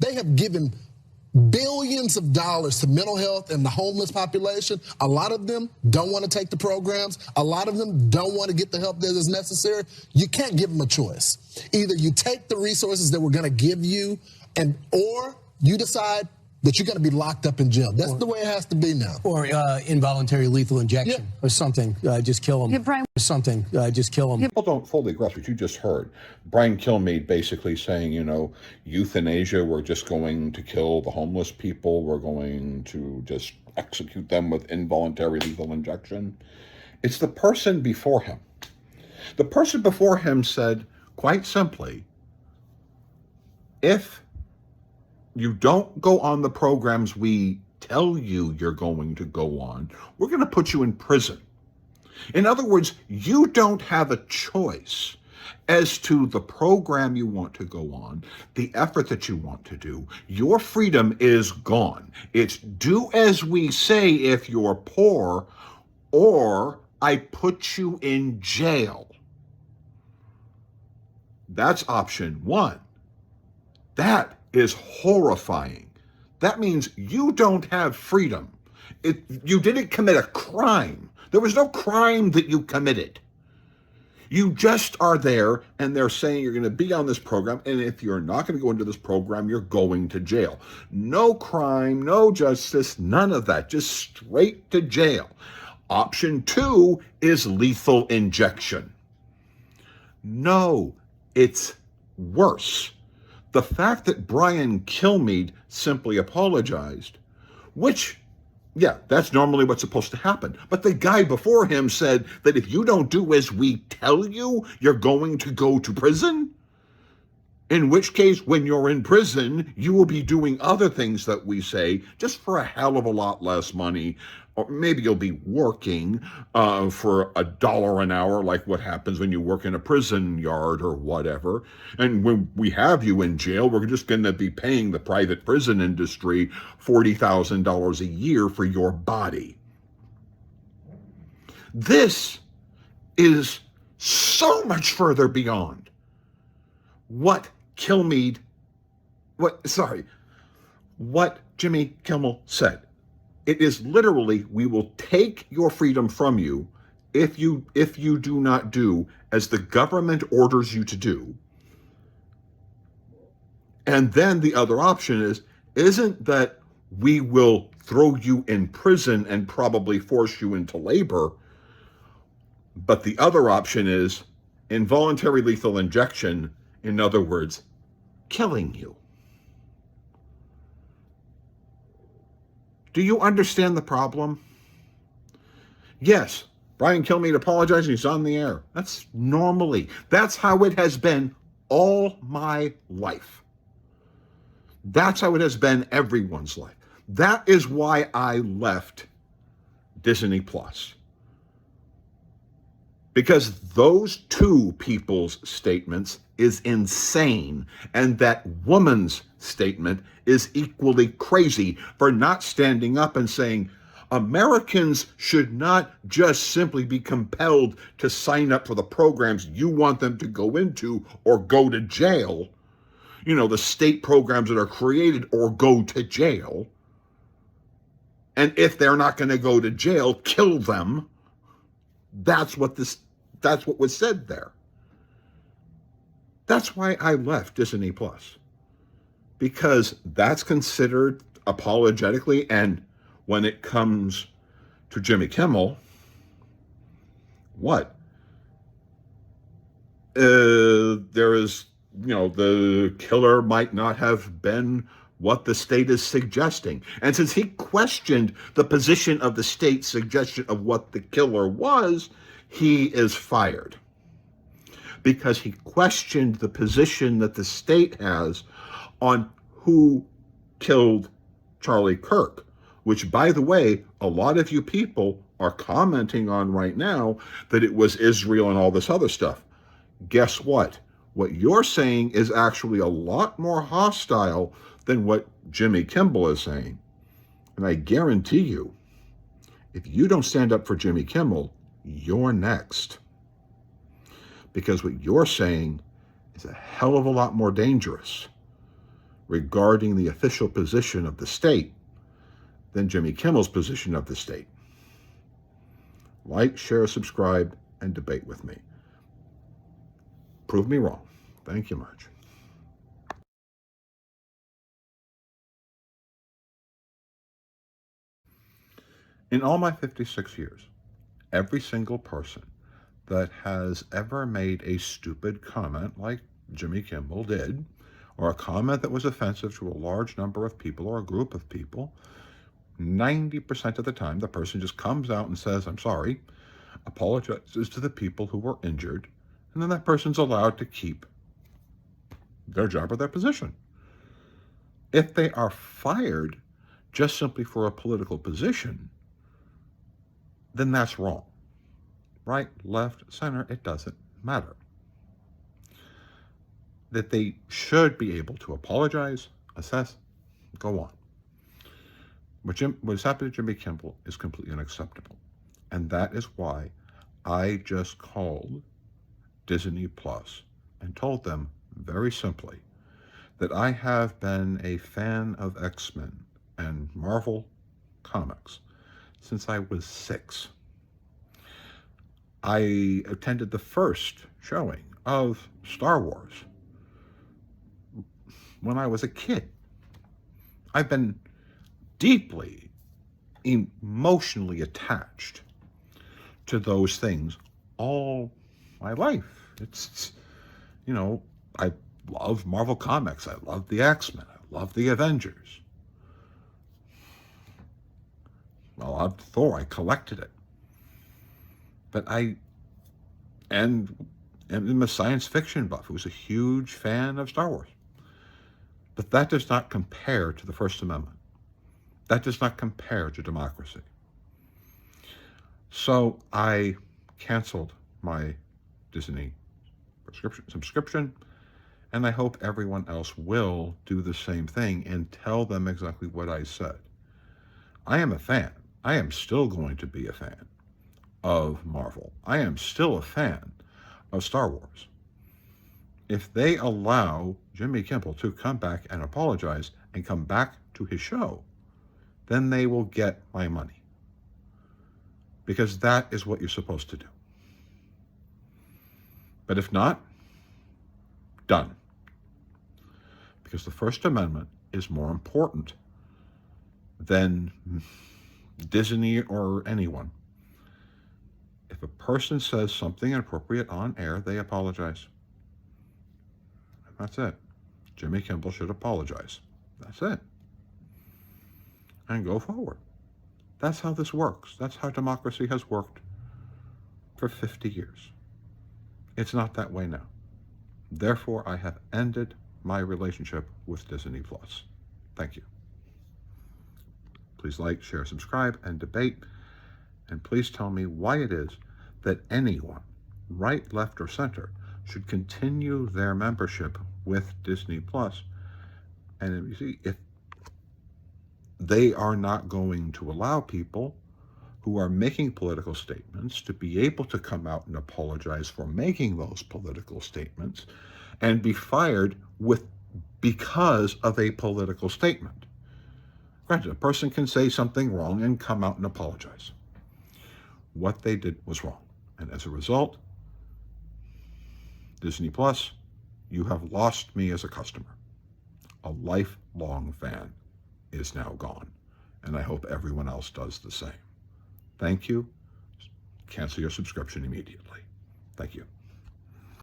they have given billions of dollars to mental health and the homeless population. A lot of them don't want to take the programs. A lot of them don't want to get the help that is necessary. You can't give them a choice. Either you take the resources that we're going to give you, or you decide that you're going to be locked up in jail. That's the way it has to be now. Or involuntary lethal injection or something. Just kill him. Something. Just kill him. People don't fully grasp what you just heard. Brian Kilmeade basically saying, you know, euthanasia, we're just going to kill the homeless people. We're going to just execute them with involuntary lethal injection. It's the person before him. The person before him said, quite simply, if you don't go on the programs we tell you you're going to go on, we're going to put you in prison. In other words, you don't have a choice as to the program you want to go on, the effort that you want to do. Your freedom is gone. It's do as we say if you're poor, or I put you in jail. That's option one. That is horrifying. That means you don't have freedom. You didn't commit a crime. There was no crime that you committed. You just are there, and they're saying you're going to be on this program, and if you're not going to go into this program, you're going to jail. No crime, no justice, none of that. Just straight to jail. Option two is lethal injection. No, it's worse. The fact that Brian Kilmeade simply apologized, which, yeah, that's normally what's supposed to happen. But the guy before him said that if you don't do as we tell you, you're going to go to prison. In which case, when you're in prison, you will be doing other things that we say, just for a hell of a lot less money. Or maybe you'll be working for $1 an hour, like what happens when you work in a prison yard or whatever. And when we have you in jail, we're just going to be paying the private prison industry $40,000 a year for your body. This is so much further beyond what Jimmy Kimmel said. It is literally, we will take your freedom from you if you do not do as the government orders you to do. And then the other option isn't that we will throw you in prison and probably force you into labor, but the other option is involuntary lethal injection, in other words, killing you. Do you understand the problem? Yes, Brian Kilmeade apologized, he's on the air. That's how it has been all my life. That's how it has been everyone's life. That is why I left Disney Plus. Because those two people's statements is insane, and that woman's statement is equally crazy for not standing up and saying Americans should not just simply be compelled to sign up for the programs you want them to go into or go to jail. You know, the state programs that are created, or go to jail. And if they're not going to go to jail, kill them. That's what was said there. That's why I left Disney Plus. Because that's considered apologetically, and when it comes to Jimmy Kimmel, what? There is, the killer might not have been what the state is suggesting. And since he questioned the position of the state's suggestion of what the killer was, he is fired. Because he questioned the position that the state has on who killed Charlie Kirk, which, by the way, a lot of you people are commenting on right now that it was Israel and all this other stuff. Guess what? What you're saying is actually a lot more hostile than what Jimmy Kimmel is saying. And I guarantee you, if you don't stand up for Jimmy Kimmel, you're next. Because what you're saying is a hell of a lot more dangerous regarding the official position of the state than Jimmy Kimmel's position of the state. Like, share, subscribe, and debate with me. Prove me wrong. Thank you much. In all my 56 years, every single person that has ever made a stupid comment like Jimmy Kimmal did, or a comment that was offensive to a large number of people or a group of people, 90% of the time the person just comes out and says, I'm sorry, apologizes to the people who were injured, and then that person's allowed to keep their job or their position. If they are fired just simply for a political position, then that's wrong. Right, left, center, it doesn't matter. That they should be able to apologize, assess, go on. What has happened to Jimmy Kimmal is completely unacceptable. And that is why I just called Disney Plus and told them very simply that I have been a fan of X-Men and Marvel comics since I was 6. I attended the first showing of Star Wars when I was a kid. I've been deeply emotionally attached to those things all my life. It's I love Marvel Comics. I love the X-Men. I love the Avengers. I loved Thor. I collected it. But I'm a science fiction buff who's a huge fan of Star Wars. But that does not compare to the First Amendment. That does not compare to democracy. So I canceled my Disney subscription, and I hope everyone else will do the same thing and tell them exactly what I said. I am a fan. I am still going to be a fan of Marvel. I am still a fan of Star Wars. If they allow Jimmy Kimmal to come back and apologize and come back to his show, then they will get my money. Because that is what you're supposed to do. But if not, done. Because the First Amendment is more important than Disney or anyone. If a person says something inappropriate on air, they apologize. That's it. Jimmy Kimmal should apologize. That's it. And go forward. That's how this works. That's how democracy has worked for 50 years. It's not that way now. Therefore, I have ended my relationship with Disney Plus. Thank you. Please like, share, subscribe, and debate. And please tell me why it is that anyone, right, left, or center, should continue their membership with Disney Plus. And you see, if they are not going to allow people who are making political statements to be able to come out and apologize for making those political statements and be fired because of a political statement. Granted, a person can say something wrong and come out and apologize. What they did was wrong. And as a result, Disney Plus, you have lost me as a customer. A lifelong fan is now gone. And I hope everyone else does the same. Thank you. Cancel your subscription immediately. Thank you.